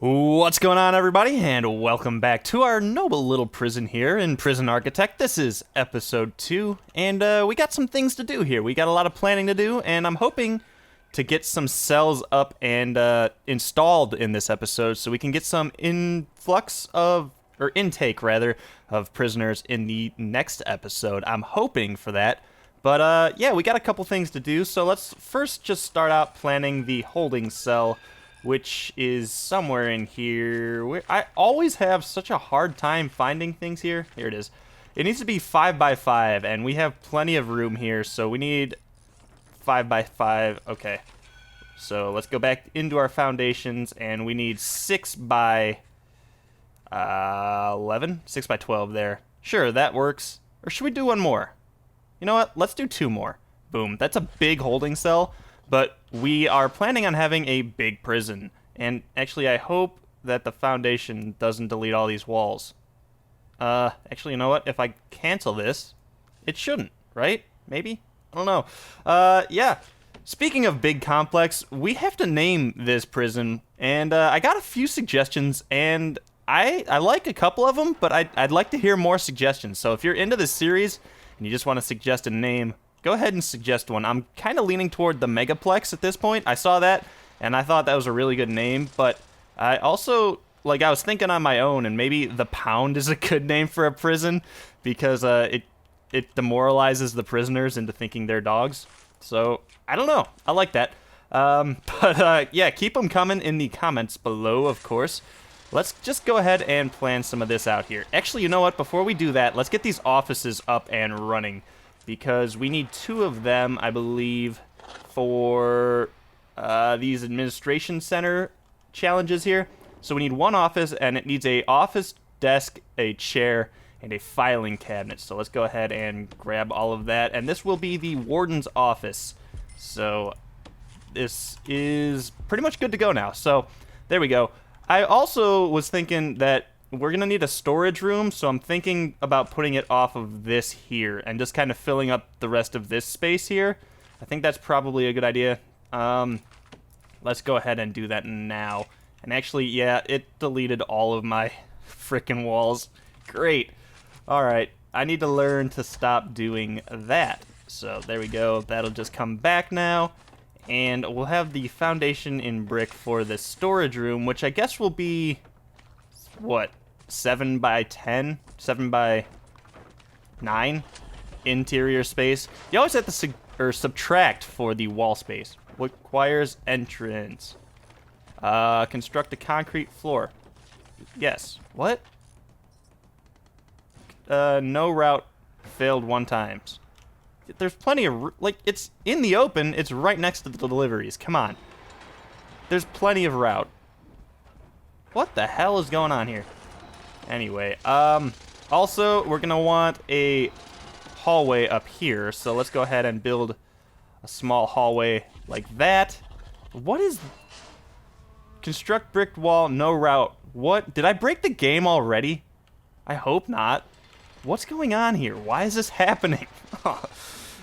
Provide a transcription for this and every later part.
What's going on, everybody, and welcome back to our noble little prison here in Prison Architect. This is episode 2, and we got some things to do here. We got a lot of planning to do, and I'm hoping to get some cells up and installed in this episode so we can get some intake of prisoners in the next episode. I'm hoping for that. But yeah, we got a couple things to do, so let's first just start out planning the holding cell, which is somewhere in here. I always have such a hard time finding things here. Here it is. It needs to be 5 by 5, and we have plenty of room here, so we need 5 by 5. Okay, so let's go back into our foundations, and we need 6 by 11? 6 by 12 there. Sure, that works. Or should we do one more? You know what? Let's do 2 more. Boom. That's a big holding cell. But we are planning on having a big prison. And actually, I hope that the foundation doesn't delete all these walls. Actually, you know what? If I cancel this, it shouldn't, right? Maybe? I don't know. Yeah. Speaking of big complex, we have to name this prison. And I got a few suggestions, and I like a couple of them, but I'd like to hear more suggestions. So if you're into this series and you just want to suggest a name, go ahead and suggest one. I'm kind of leaning toward the Megaplex at this point. I saw that, and I thought that was a really good name, but I also, I was thinking on my own, and maybe the Pound is a good name for a prison, because it demoralizes the prisoners into thinking they're dogs. So, I don't know. I like that. But yeah, keep them coming in the comments below, of course. Let's just go ahead and plan some of this out here. Actually, you know what? Before we do that, let's get these offices up and running, because we need 2 of them, I believe, for these administration center challenges here. So we need 1 office, and it needs a office desk, a chair, and a filing cabinet. So let's go ahead and grab all of that, and this will be the warden's office. So this is pretty much good to go now. So there we go. I also was thinking that we're going to need a storage room, so I'm thinking about putting it off of this here and just kind of filling up the rest of this space here. I think that's probably a good idea. Let's go ahead and do that now. And actually, yeah, it deleted all of my frickin' walls. Great. Alright, I need to learn to stop doing that. So there we go. That'll just come back now. And we'll have the foundation in brick for this storage room, which I guess will be, what, 7 by 10? 7 by 9? Interior space. You always have to subtract for the wall space. Requires entrance. Construct a concrete floor. Yes. What? No route failed 1 time. There's plenty of, it's in the open. It's right next to the deliveries. Come on. There's plenty of route. What the hell is going on here? Anyway, also, we're going to want a hallway up here. So let's go ahead and build a small hallway like that. What is... Construct brick wall, no route. What? Did I break the game already? I hope not. What's going on here? Why is this happening?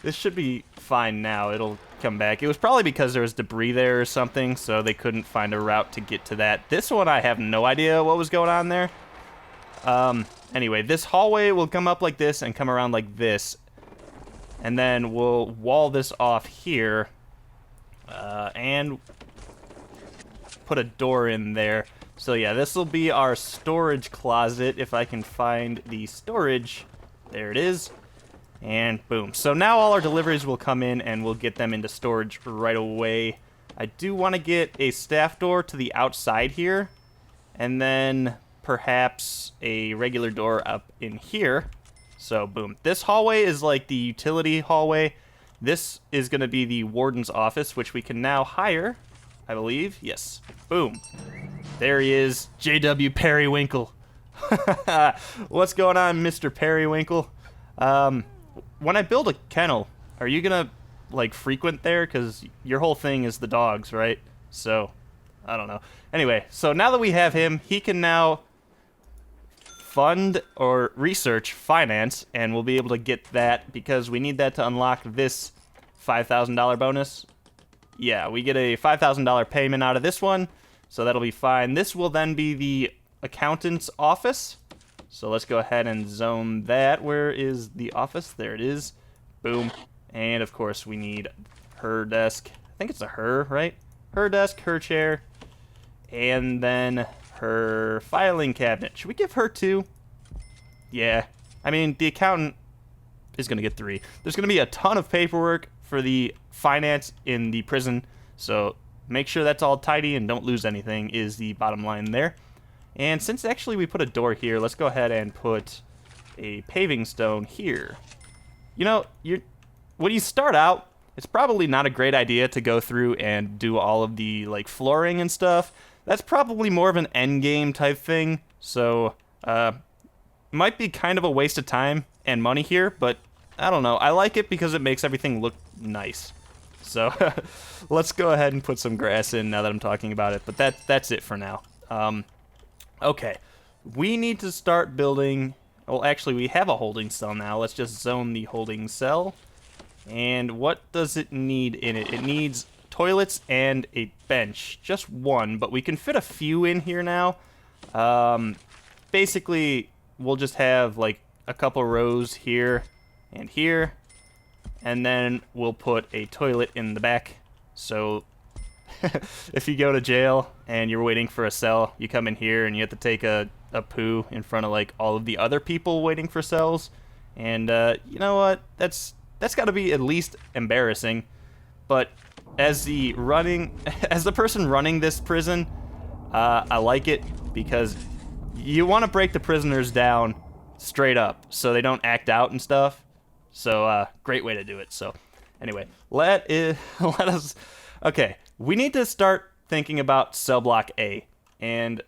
This should be fine now. It'll come back. It was probably because there was debris there or something, so they couldn't find a route to get to that. This one, I have no idea what was going on there. Anyway, this hallway will come up like this and come around like this. And then we'll wall this off here. And put a door in there. So yeah, this will be our storage closet, if I can find the storage. There it is. And boom. So now all our deliveries will come in, and we'll get them into storage right away. I do want to get a staff door to the outside here, and then perhaps a regular door up in here. So boom. This hallway is like the utility hallway. This is going to be the warden's office, which we can now hire, I believe. Yes. Boom. There he is, J.W. Periwinkle. What's going on, Mr. Periwinkle? When I build a kennel, are you gonna, frequent there? Because your whole thing is the dogs, right? So, I don't know. Anyway, so now that we have him, he can now fund or research finance, and we'll be able to get that because we need that to unlock this $5,000 bonus. Yeah, we get a $5,000 payment out of this one, so that'll be fine. This will then be the accountant's office. So let's go ahead and zone that. Where is the office? There it is. Boom. And of course we need her desk. I think it's a her, right? Her desk, her chair, and then her filing cabinet. Should we give her 2? Yeah. I mean, the accountant is going to get 3. There's going to be a ton of paperwork for the finance in the prison, so make sure that's all tidy and don't lose anything is the bottom line there. And since actually we put a door here, let's go ahead and put a paving stone here. You know, when you start out, it's probably not a great idea to go through and do all of the like flooring and stuff. That's probably more of an end game type thing, so might be kind of a waste of time and money here, but I don't know. I like it because it makes everything look nice. So let's go ahead and put some grass in now that I'm talking about it, but that's it for now. Okay, we need to start building. Well, actually, we have a holding cell now. Let's just zone the holding cell. And what does it need in it? It needs toilets and a bench. Just one, but we can fit a few in here now. Basically, we'll just have like a couple rows here and here. And then we'll put a toilet in the back. So if you go to jail and you're waiting for a cell, you come in here and you have to take a poo in front of like all of the other people waiting for cells. And you know what? That's got to be at least embarrassing. But as the person running this prison, I like it because you want to break the prisoners down straight up so they don't act out and stuff. So great way to do it. So anyway, let us. Okay, we need to start thinking about cell block A, and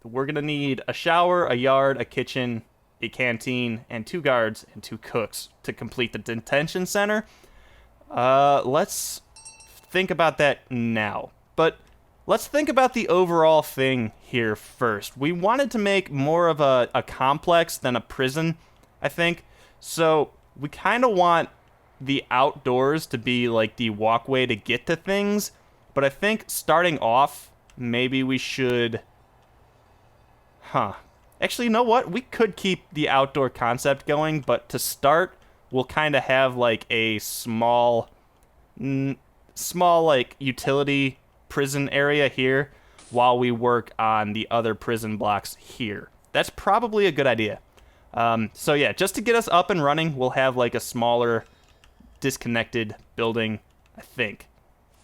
we're gonna need a shower, a yard, a kitchen, a canteen, and 2 guards and 2 cooks to complete the detention center. Let's think about that now. But let's think about the overall thing here first. We wanted to make more of a complex than a prison, I think. So we kind of want the outdoors to be like the walkway to get to things. But I think starting off, maybe we should... Actually, you know what? We could keep the outdoor concept going, but to start, we'll kind of have like a small like utility prison area here while we work on the other prison blocks here. That's probably a good idea. So yeah, just to get us up and running, we'll have like a smaller disconnected building, I think.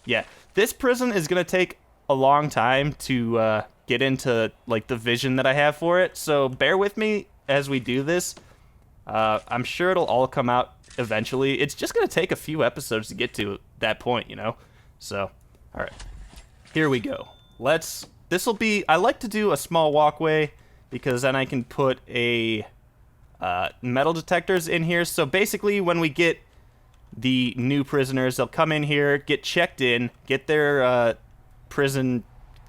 Yeah, this prison is going to take a long time to get into like the vision that I have for it, so bear with me as we do this. I'm sure it'll all come out eventually. It's just going to take a few episodes to get to that point, you know? So, all right, here we go. This'll be, I like to do a small walkway because then I can put a metal detectors in here. So basically when we get the new prisoners, they'll come in here, get checked in, get their prison,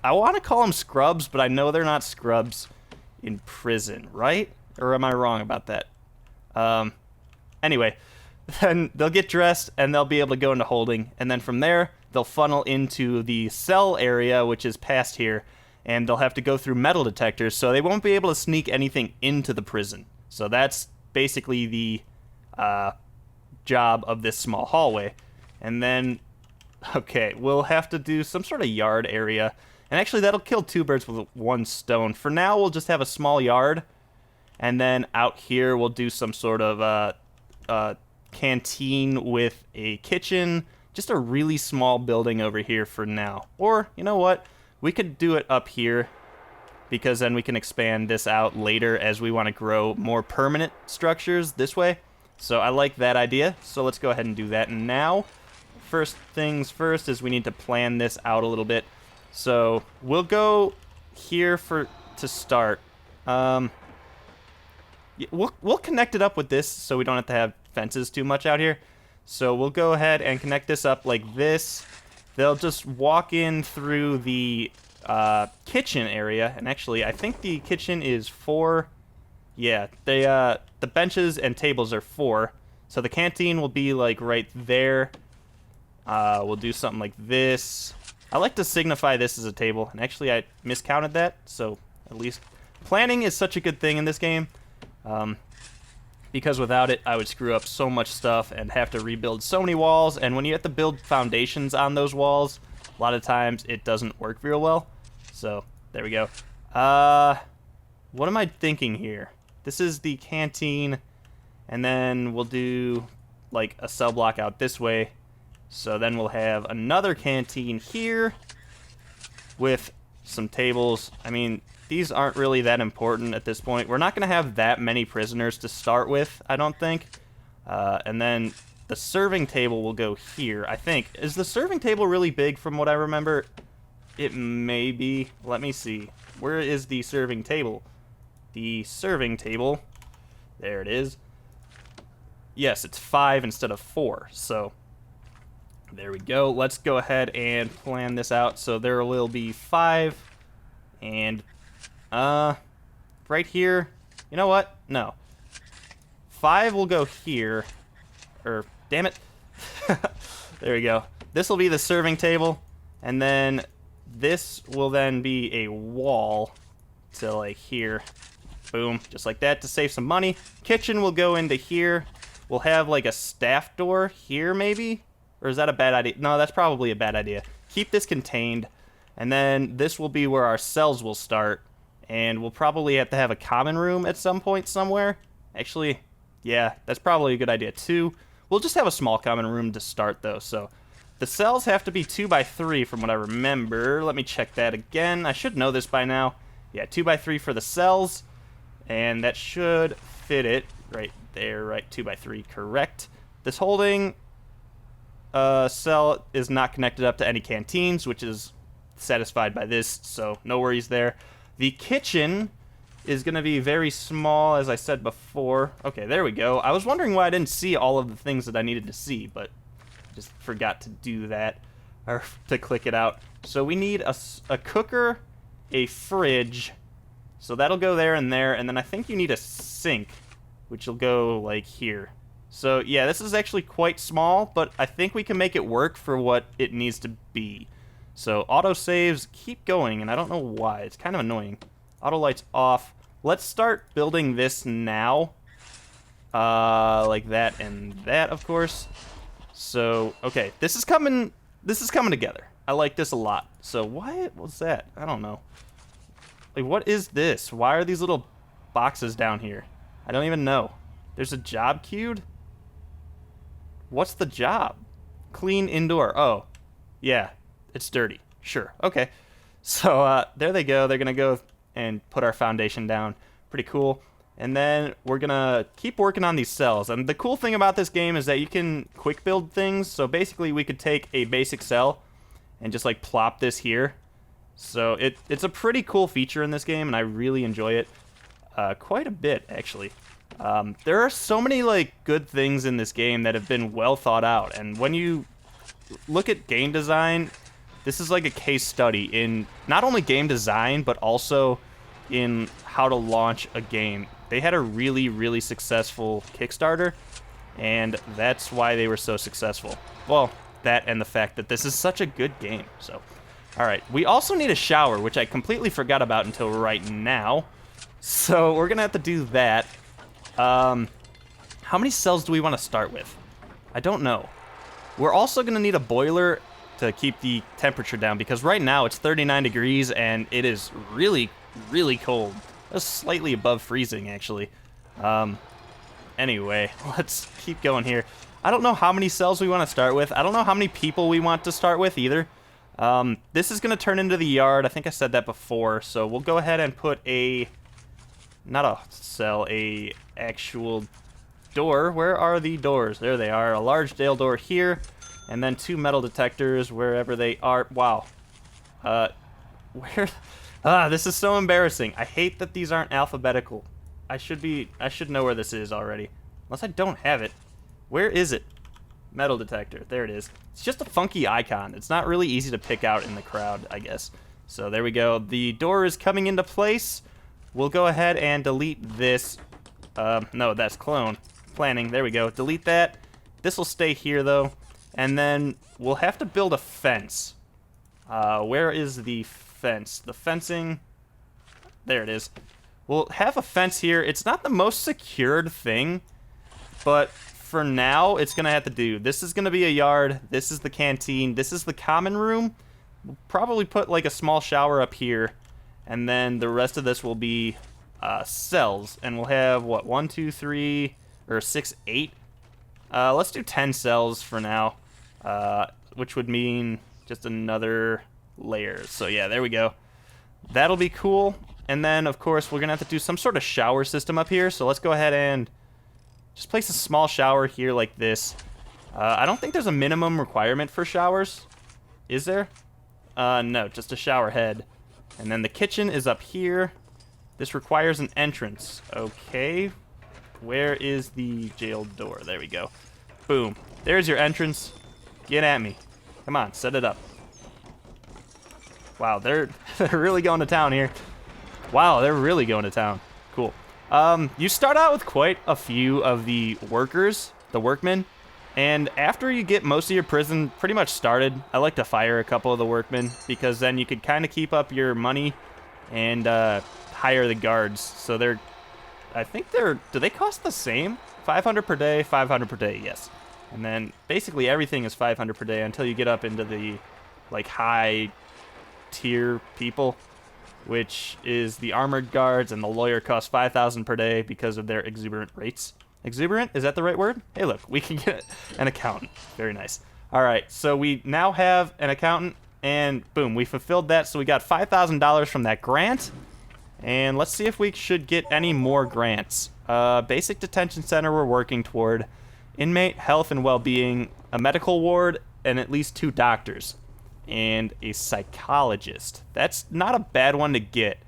I want to call them scrubs, but I know they're not scrubs in prison, right? Or am I wrong about that? Anyway, then they'll get dressed and they'll be able to go into holding, and then from there they'll funnel into the cell area, which is past here, and they'll have to go through metal detectors, so they won't be able to sneak anything into the prison. So that's basically the job of this small hallway. And then, okay, we'll have to do some sort of yard area, and actually that'll kill 2 birds with 1 stone. For now, we'll just have a small yard, and then out here we'll do some sort of canteen with a kitchen, just a really small building over here for now. Or, you know what, we could do it up here, because then we can expand this out later as we want to grow more permanent structures this way. So I like that idea, so let's go ahead and do that. And now, first things first is we need to plan this out a little bit. So we'll go here to start. We'll connect it up with this so we don't have to have fences too much out here. So we'll go ahead and connect this up like this. They'll just walk in through the kitchen area, and actually I think the kitchen is 4. Yeah, the benches and tables are 4, so the canteen will be like right there. We'll do something like this. I like to signify this as a table, and actually I miscounted that, so at least planning is such a good thing in this game, because without it I would screw up so much stuff and have to rebuild so many walls, and when you have to build foundations on those walls, a lot of times it doesn't work real well. So there we go. What am I thinking here? This is the canteen, and then we'll do like a cell block out this way. So then we'll have another canteen here with some tables. I mean, these aren't really that important at this point. We're not going to have that many prisoners to start with, I don't think. And then the serving table will go here, I think. Is the serving table really big from what I remember? It may be. Let me see. Where is the serving table? The serving table. There it is. Yes, it's 5 instead of 4. So there we go. Let's go ahead and plan this out. So there will be 5 and right here. You know what? No. 5 will go here. Damn it. There we go. This will be the serving table, and then this will then be a wall to like here. Boom, just like that to save some money. Kitchen will go into here. We'll have like a staff door here maybe? Or is that a bad idea? No, that's probably a bad idea. Keep this contained, and then this will be where our cells will start, and we'll probably have to have a common room at some point somewhere. Actually, yeah, that's probably a good idea too. We'll just have a small common room to start though, so the cells have to be 2 by 3 from what I remember. Let me check that again. I should know this by now. Yeah, 2 by 3 for the cells, and that should fit it right there, right? 2 by 3, correct. This holding cell is not connected up to any canteens, which is satisfied by this, so no worries there. The kitchen is going to be very small, as I said before. Okay, there we go. I was wondering why I didn't see all of the things that I needed to see, but just forgot to do that, or to click it out. So we need a cooker, a fridge, so that'll go there, and then I think you need a sink, which will go, like, here. So, yeah, this is actually quite small, but I think we can make it work for what it needs to be. So, autosaves keep going, and I don't know why. It's kind of annoying. Auto lights off. Let's start building this now. Like that and that, of course. So, okay, this is coming together. I like this a lot. So, why was that? I don't know. Like, what is this? Why are these little boxes down here? I don't even know. There's a job queued? What's the job? Clean indoor. Oh, yeah, it's dirty. Sure, okay. So, there they go. They're going to go and put our foundation down. Pretty cool. And then we're gonna keep working on these cells. And the cool thing about this game is that you can quick build things. So basically we could take a basic cell and just like plop this here. So it's a pretty cool feature in this game, and I really enjoy it quite a bit, actually. There are so many like good things in this game that have been well thought out. And when you look at game design, this is like a case study in not only game design, but also in how to launch a game. They had a really, really successful Kickstarter, and that's why they were so successful. Well, that and the fact that this is such a good game. So, all right. We also need a shower, which I completely forgot about until right now. So we're going to have to do that. How many cells do we want to start with? I don't know. We're also going to need a boiler to keep the temperature down, because right now it's 39 degrees and it is really, really cold. It's slightly above freezing, actually. Anyway, let's keep going here. I don't know how many cells we want to start with. I don't know how many people we want to start with either. This is going to turn into the yard. I think I said that before. So we'll go ahead and put not a cell, a actual door. Where are the doors? There they are. A large Dale door here, and then 2 metal detectors wherever they are. Wow. Where? This is so embarrassing. I hate that these aren't alphabetical. I should know where this is already. Unless I don't have it. Where is it? Metal detector. There it is. It's just a funky icon. It's not really easy to pick out in the crowd, I guess. So there we go. The door is coming into place. We'll go ahead and delete this. No, that's clone. Planning. There we go. Delete that. This will stay here, though. And then we'll have to build a fence. Where is the fence? The fencing. There it is. We'll have a fence here. It's not the most secured thing, but for now, it's going to have to do. This is going to be a yard. This is the canteen. This is the common room. We'll probably put like a small shower up here, and then the rest of this will be cells. And we'll have, what, 1, 2, 3, or 6, 8? Let's do 10 cells for now, which would mean just another layer. So yeah, there we go. That'll be cool. And then, of course, we're going to have to do some sort of shower system up here. So let's go ahead and just place a small shower here like this. I don't think there's a minimum requirement for showers. Is there? No, just a shower head. And then the kitchen is up here. This requires an entrance. Okay. Where is the jail door? There we go. Boom. There's your entrance. Get at me. Come on, set it up. Wow, they're really going to town here. Wow, they're really going to town. Cool. You start out with quite a few of the workers, the workmen, and after you get most of your prison pretty much started, I like to fire a couple of the workmen because then you could kind of keep up your money and hire the guards. So I think do they cost the same? 500 per day, 500 per day, yes. And then basically everything is 500 per day until you get up into the like high tier people, which is the armored guards, and the lawyer costs 5,000 per day because of their exuberant rates. Exuberant? Is that the right word? Hey, look, we can get an accountant. Very nice. All right, so we now have an accountant, and boom, we fulfilled that. So we got $5,000 from that grant, and let's see if we should get any more grants. Basic Detention Center we're working toward. Inmate health and well-being, a medical ward, and at least 2 doctors. And a psychologist. That's not a bad one to get.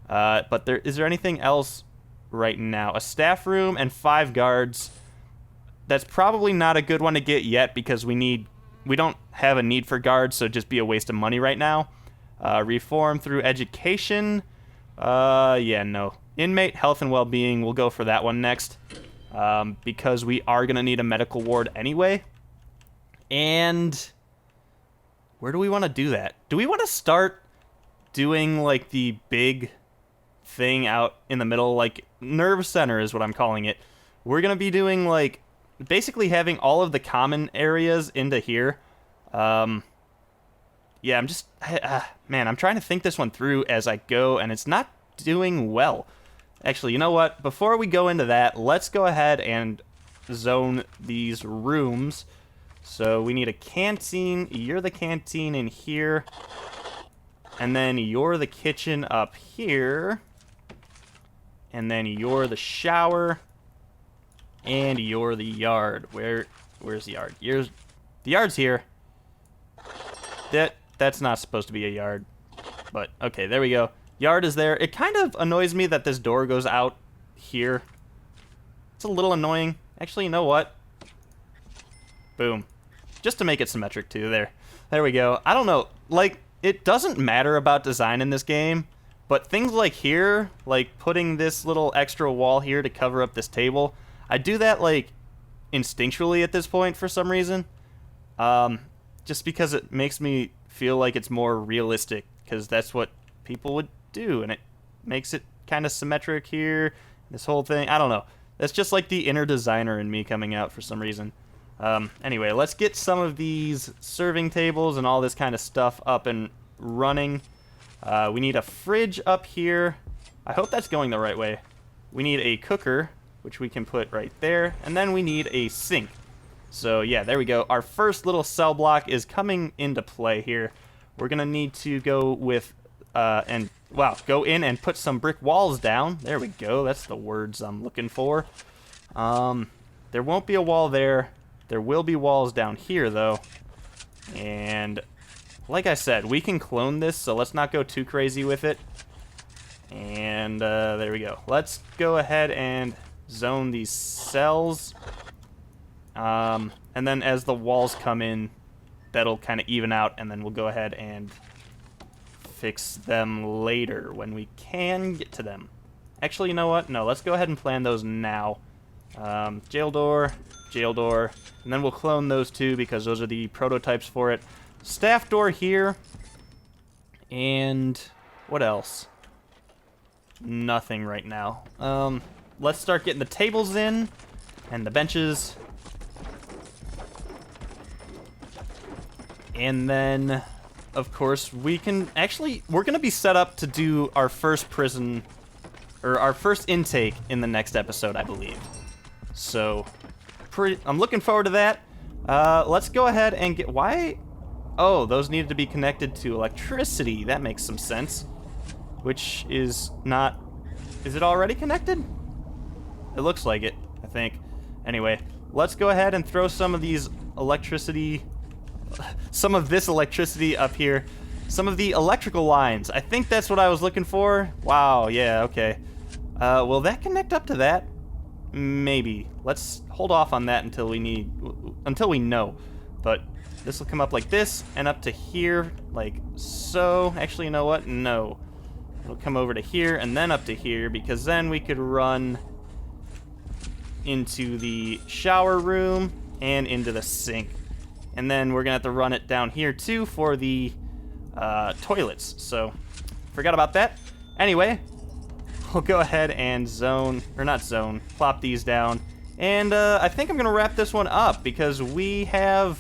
But is there anything else right now? A staff room and 5 guards. That's probably not a good one to get yet because we don't have a need for guards, so it'd just be a waste of money right now. Reform through education. Yeah, no. Inmate health and well-being. We'll go for that one next. Because we are going to need a medical ward anyway. And where do we want to do that? Do we want to start doing like the big thing out in the middle? Like nerve center is what I'm calling it. We're going to be doing like basically having all of the common areas into here. Yeah, man, I'm trying to think this one through as I go, and it's not doing well. Actually, you know what? Before we go into that, let's go ahead and zone these rooms. So we need a canteen. You're the canteen in here. And then you're the kitchen up here. And then you're the shower. And you're the yard. Where's the yard? The yard's here. That's not supposed to be a yard. But, okay, there we go. Yard is there. It kind of annoys me that this door goes out here. It's a little annoying. Actually, you know what? Boom. Just to make it symmetric, too. There we go. I don't know. Like, it doesn't matter about design in this game, but things like here, like putting this little extra wall here to cover up this table, I do that, like, instinctually at this point for some reason. Just because it makes me feel like it's more realistic, because that's what people would do, and it makes it kind of symmetric here. This whole thing, I don't know. That's just like the inner designer in me coming out for some reason. Anyway, let's get some of these serving tables and all this kind of stuff up and running. We need a fridge up here. I hope that's going the right way. We need a cooker, which we can put right there. And then we need a sink. So yeah, there we go. Our first little cell block is coming into play here. We're going to need to go with, go in and put some brick walls down. There we go. That's the words I'm looking for. There won't be a wall there. There will be walls down here, though. And like I said, we can clone this, so let's not go too crazy with it. And there we go. Let's go ahead and zone these cells. And then as the walls come in, that'll kind of even out, and then we'll go ahead and fix them later when we can get to them. Actually, you know what? No, let's go ahead and plan those now. Jail door, and then we'll clone those two because those are the prototypes for it. Staff door here. And what else? Nothing right now. Let's start getting the tables in and the benches. And then, of course, we're going to be set up to do our first prison, or our first intake in the next episode, I believe. So, I'm looking forward to that. Let's go ahead and get, why? Oh, those needed to be connected to electricity. That makes some sense. Which is not, is it already connected? It looks like it, I think. Anyway, let's go ahead and throw some of this electricity up here. Some of the electrical lines. I think that's what I was looking for. Wow, yeah, okay. Will that connect up to that? Maybe. Let's hold off on that until we know. But this will come up like this and up to here, like so. Actually, you know what? No. It'll come over to here and then up to here, because then we could run into the shower room and into the sink. And then we're gonna have to run it down here too for the toilets. So, forgot about that. Anyway, we'll go ahead and plop these down. And I think I'm gonna wrap this one up because we have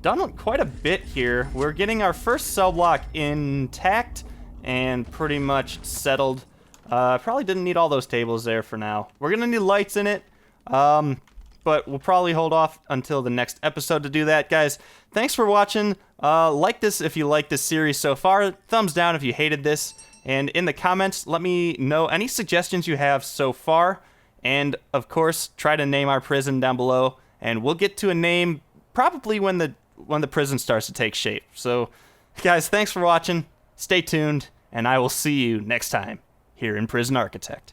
done quite a bit here. We're getting our first cell block intact and pretty much settled. Probably didn't need all those tables there for now. We're gonna need lights in it, but we'll probably hold off until the next episode to do that, guys. Thanks for watching. Like this if you like this series so far. Thumbs down if you hated this. And in the comments, let me know any suggestions you have so far. And, of course, try to name our prison down below. And we'll get to a name probably when the prison starts to take shape. So, guys, thanks for watching. Stay tuned, and I will see you next time here in Prison Architect.